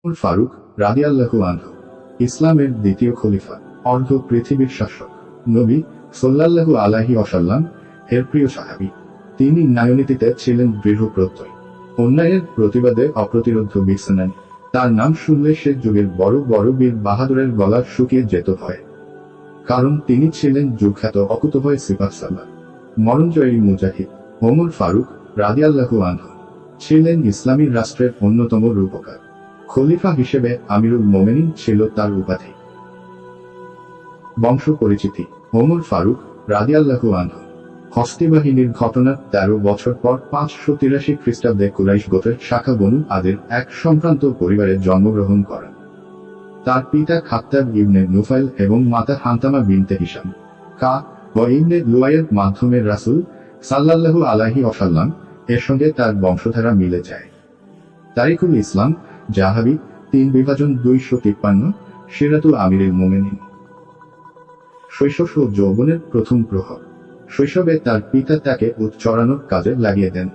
ওমর ফারুক রাদিয়াল্লাহু আনহু ইসলামের দ্বিতীয় খলিফা, অর্ধ পৃথিবীর শাসক, নবী সাল্লাল্লাহু আলাইহি ওয়াসাল্লাম এর প্রিয় সাহাবী। তিনি ন্যায়নীতিতে ছিলেন দৃঢ়প্রত্যয়ী, অন্যায়ের প্রতিবাদে অপ্রতিরোধ্য বিছানান। তার নাম শুনলে সে যুগের বড় বড় বীর বাহাদুরের গলা শুকিয়ে যেত ভয়ে, কারণ তিনি ছিলেন যুগখ্যাত অকুতোভয় সিপাহসালার, মরণজয়ী মুজাহিদ। ওমর ফারুক রাদিয়াল্লাহু আনহু ছিলেন ইসলামী রাষ্ট্রের অন্যতম রূপকার। খলিফা হিসেবে আমিরুল মোমেনিন ছিল তার উপাধি। বংশ পরিচিতি। ওমর ফারুক রাদিয়াল্লাহু আনহু হস্তি বাহিনীর ঘটনার 13 বছর পর 583 খ্রিস্টাব্দে কুরাইশ গোত্রের শাখা বনু আদের এক সম্ভ্রান্ত পরিবারে জন্মগ্রহণ করেন। তার পিতা খাত্তাব ইবনে নুফাইল এবং মাতা হান্তামা বিনতে হিশাম ইবনে লুয়াইয়ের মাধ্যমে রাসূল সাল্লাল্লাহু আলাইহি ওয়াসাল্লাম এর সঙ্গে তার বংশধারা মিলে যায়। তারিকুল ইসলাম জাহাবি 3 বিভাজন 253 সিরাতুল আমিরুল মোমেনিন। শৈশব ও যৌবনের প্রথম প্রহর। শৈশবে তার পিতা তাকে উট চড়ানোর কাজে লাগিয়ে দেন।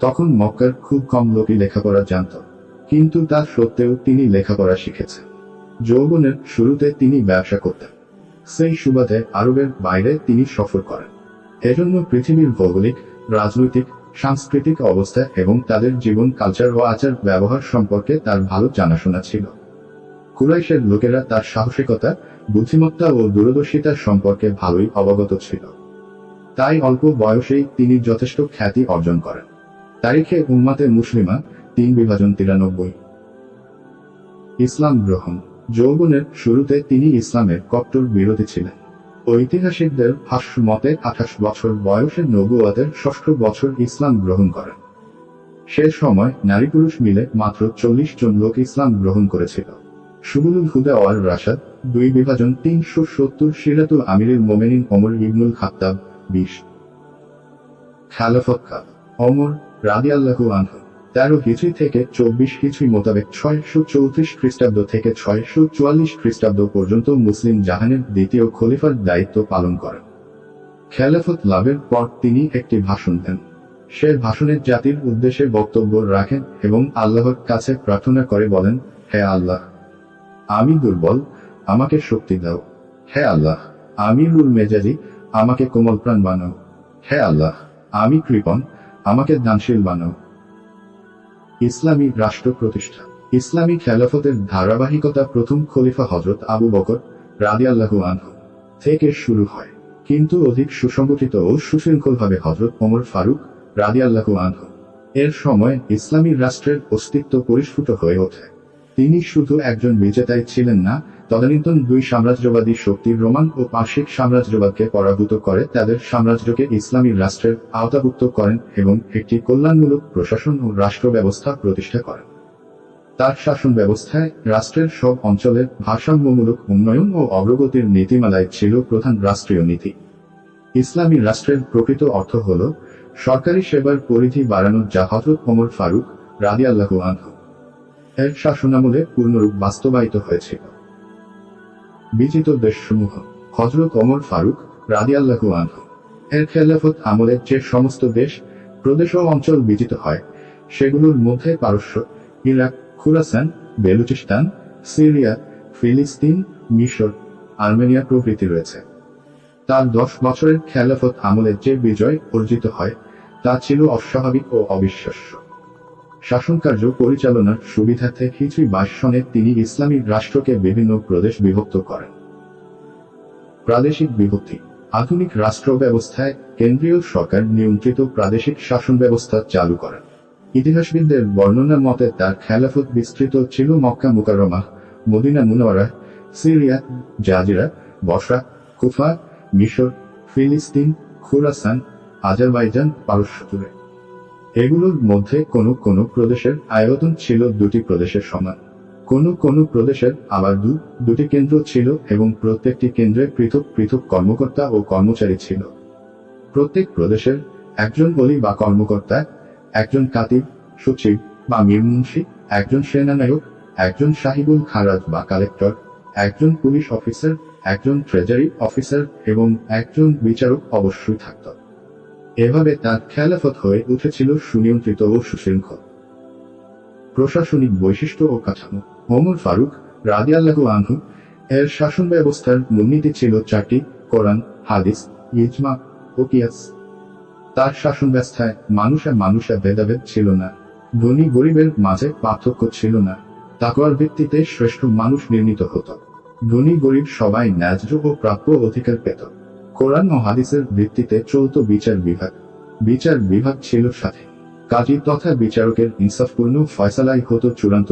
তখন মক্কার খুব কম লোকই লেখাপড়া জানত, কিন্তু তা সত্ত্বেও তিনি লেখাপড়া শিখেছেন। যৌবনের শুরুতে তিনি ব্যবসা করতেন, সেই সুবাদে আরবের বাইরে তিনি সফর করেন। এজন্য পৃথিবীর ভৌগোলিক, রাজনৈতিক, সাংস্কৃতিক অবস্থা এবং তাদের জীবন, কালচার ও আচার ব্যবহার সম্পর্কে তার ভালো জানাশোনা ছিল। কুরাইশের লোকেরা তার সাহসিকতা, বুদ্ধিমত্তা ও দূরদর্শিতা সম্পর্কে ভালোই অবগত ছিল। তাই অল্প বয়সেই তিনি যথেষ্ট খ্যাতি অর্জন করেন। তারিখে উম্মাতে মুসলিমা 3 বিভাজন 93। ইসলাম গ্রহণ। যৌবনের শুরুতে তিনি ইসলামের কট্টর বিরোধী ছিলেন। ঐতিহাসিকদের ভাষ্য মতে 28 বছর বয়সে নবুয়তের 6ষ্ঠ বছর ইসলাম গ্রহণ করেন। সে সময় নারী পুরুষ মিলে মাত্র 40 জন লোক ইসলাম গ্রহণ করেছিল। সুবুলুল হুদা ওয়াল রাশাদ 2 বিভাজন 370 সিরাতুল আমিরুল মোমেনিন ওমর ইবনুল খাত্তাব 20। খেলাফত কাল। ওমর রাদিয়াল্লাহু আনহু 13 হিজরি থেকে 24 হিজরি মোতাবেক 634 খ্রিস্টাব্দ থেকে 644 খ্রিস্টাব্দ পর্যন্ত মুসলিম জাহানের দ্বিতীয় খলিফার দায়িত্ব পালন করেন। খেলাফত লাভের পর তিনি একটি ভাষণ দেন। সে ভাষণে জাতির উদ্দেশ্যে বক্তব্য রাখেন এবং আল্লাহর কাছে প্রার্থনা করে বলেন, হে আল্লাহ, আমি দুর্বল, আমাকে শক্তি দাও। হে আল্লাহ, আমি রুল মেজাজি, আমাকে কোমলপ্রাণ বানাও। হে আল্লাহ, আমি কৃপণ, আমাকে দানশীল বানাও। ইসলামী রাষ্ট্র প্রতিষ্ঠা। ইসলামী খেলাফতের ধারাবাহিকতা প্রথম খলিফা হযরত আবু বকর রাদিয়াল্লাহু আনহু থেকে শুরু হয়, কিন্তু অধিক সুসংগঠিত ও সুশৃঙ্খলভাবে হযরত ওমর ফারুক রাদিয়াল্লাহু আনহু এর সময় ইসলামী রাষ্ট্রের অস্তিত্ব পরিস্ফুট হয়ে ওঠে। তিনি শুধু একজন বিজেতাই ছিলেন না, তদানীন্তন 2 সাম্রাজ্যবাদী শক্তির রোমান ও পার্শ্বিক সাম্রাজ্যবাদকে পরাভূত করে তাদের সাম্রাজ্যকে ইসলামী রাষ্ট্রের আওতাভুক্ত করেন এবং একটি কল্যাণমূলক প্রশাসন ও রাষ্ট্র ব্যবস্থা প্রতিষ্ঠা করেন। তার শাসন ব্যবস্থায় রাষ্ট্রের সব অঞ্চলের ভারসাম্যমূলক উন্নয়ন ও অগ্রগতির নীতিমালায় ছিল প্রধান রাষ্ট্রীয় নীতি। ইসলামী রাষ্ট্রের প্রকৃত অর্থ হল সরকারি সেবার পরিধি বাড়ানো, যা হযরত ওমর ফারুক রাদিয়াল্লাহু আনহু এর শাসনামলে পূর্ণরূপ বাস্তবায়িত হয়েছিল। বিজিত দেশসমূহ। হযরত ওমর ফারুক রাদিয়াল্লাহু আনহু এর খেলাফত আমলে যে সমস্ত দেশ, প্রদেশ ও অঞ্চল বিজিত হয়, সেগুলোর মধ্যে পারস্য, ইরাক, খুরাসান, বেলুচিস্তান, সিরিয়া, ফিলিস্তিন, মিশর, আর্মেনিয়া প্রভৃতি রয়েছে। তার 10 বছরের খেলাফত আমলে যে বিজয় অর্জিত হয়, তা ছিল অস্বাভাবিক ও অবিশ্বাস্য। শাসনকার্য পরিচালনার সুবিধার্থে হিজরি 22 সনে তিনি ইসলামী রাষ্ট্রকে বিভিন্ন প্রদেশ বিভক্ত করেন। প্রাদেশিক বিভক্তি। আধুনিক রাষ্ট্র ব্যবস্থায় কেন্দ্রীয় সরকার নিয়ন্ত্রিত প্রাদেশিক শাসন ব্যবস্থা চালু করেন। ইতিহাসবিদদের বর্ণনা মতে তার খেলাফত বিস্তৃত ছিল Mecca Mukarramah, Medina Munawwara, Syria, Jazira, Basra, Kufa, মিশর, ফিলিস্তিন, খুরাসান, আজারবাইজান, পারস্য জুড়ে। এগুলোর মধ্যে কোনো প্রদেশের আয়তন ছিল 2টি প্রদেশের সমান। কোনো প্রদেশের আবার দুটি কেন্দ্র ছিল এবং প্রত্যেকটি কেন্দ্রে পৃথক পৃথক কর্মকর্তা ও কর্মচারী ছিল। প্রত্যেক প্রদেশের একজন ওলি বা কর্মকর্তা, একজন কাতিব, সচিব বা মীরমুন্সি, একজন সেনানায়ক, একজন সাহিবুল খারাজ বা কালেক্টর, একজন পুলিশ অফিসার, একজন ট্রেজারি অফিসার এবং একজন বিচারক অবশ্যই থাকত। এভাবে তার খেলাফত হয়ে উঠেছিল সুনিয়ন্ত্রিত ও সুশৃঙ্খল। প্রশাসনিক বৈশিষ্ট্য ও কাঠামো। ওমর ফারুক রাদিয়াল্লাহু আনহু এর শাসন ব্যবস্থার মূলনীতি ছিল চারটি: কোরআন, হাদিস, ইজমা ও কিয়াস। তার শাসন ব্যবস্থায় মানুষে ভেদাভেদ ছিল না। ধনী গরিবের মাঝে পার্থক্য ছিল না। তাকওয়ার ভিত্তিতে শ্রেষ্ঠ মানুষ নির্মিত হতো। ধনী গরিব সবাই ন্যায্য ও প্রাপ্য অধিকার পেত। কোরআন ও হাদিসের ভিত্তিতে চলত বিচার বিভাগ ছিল সাথে। কাজী তথা বিচারকের ইনসাফপূর্ণ ফয়সালাই হতো চূড়ান্ত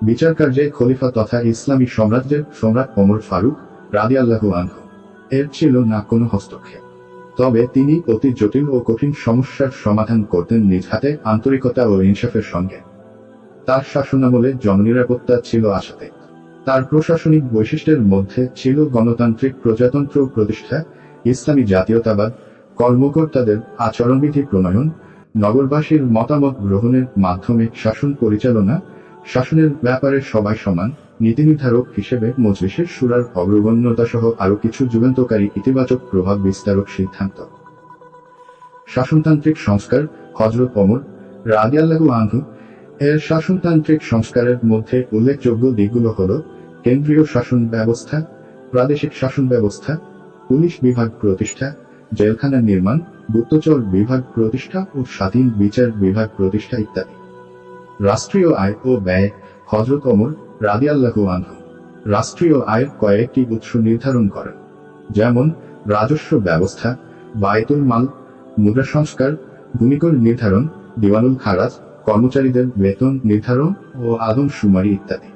বিচার কার্যে খলিফা তথা ইসলামী সাম্রাজ্যের সম্রাট ওমর ফারুক রাদিয়াল্লাহু আনহু এর ছিল না কোনো হস্তক্ষেপ। তবে তিনি অতি জটিল ও কঠিন সমস্যার সমাধান করতেন নিজ হাতে, আন্তরিকতা ও ইনসাফের সঙ্গে। তার শাসনামলে জননিরাপত্তা ছিল আশাতীত। তার প্রশাসনিক বৈশিষ্ট্যের মধ্যে ছিল গণতান্ত্রিক প্রজাতন্ত্র প্রতিষ্ঠা, ইসলামী জাতীয়তাবাদ, কর্মকর্তাদের আচরণবিধি প্রণয়ন, নগরবাসীর মতামত গ্রহণের মাধ্যমে শাসন পরিচালনা, শাসনের ব্যাপারে সবাই সমান, নীতিনির্ধারক হিসেবে মজলিসের শুরার অগ্রগণ্যতা সহ আরও কিছু যুগান্তকারী ইতিবাচক প্রভাব বিস্তারক সিদ্ধান্ত। শাসনতান্ত্রিক সংস্কার হযরত ওমর রাদিয়াল্লাহু আনহু এর শাসনতান্ত্রিক সংস্কারের মধ্যে উল্লেখযোগ্য দিকগুলো হল: কেন্দ্রীয় শাসন ব্যবস্থা, প্রাদেশিক শাসন ব্যবস্থা, পুলিশ বিভাগ প্রতিষ্ঠা, জেলখানা নির্মাণ, গুপ্তচর বিভাগ প্রতিষ্ঠা ও স্বাধীন বিচার বিভাগ প্রতিষ্ঠা ইত্যাদি। রাষ্ট্রীয় আয় ও ব্যয় হযরত ওমর রাদিয়াল্লাহু আনহু রাষ্ট্রীয় আয়ের কয়েকটি উৎস নির্ধারণ করেন, যেমন রাজস্ব ব্যবস্থা, বায়তুল মাল, মুদ্রা সংস্কার, ভূমিকর নির্ধারণ, দিওয়ানুল খারাজ, কর্মচারীদের বেতন নির্ধারণ ও আদমশুমারি ইত্যাদি।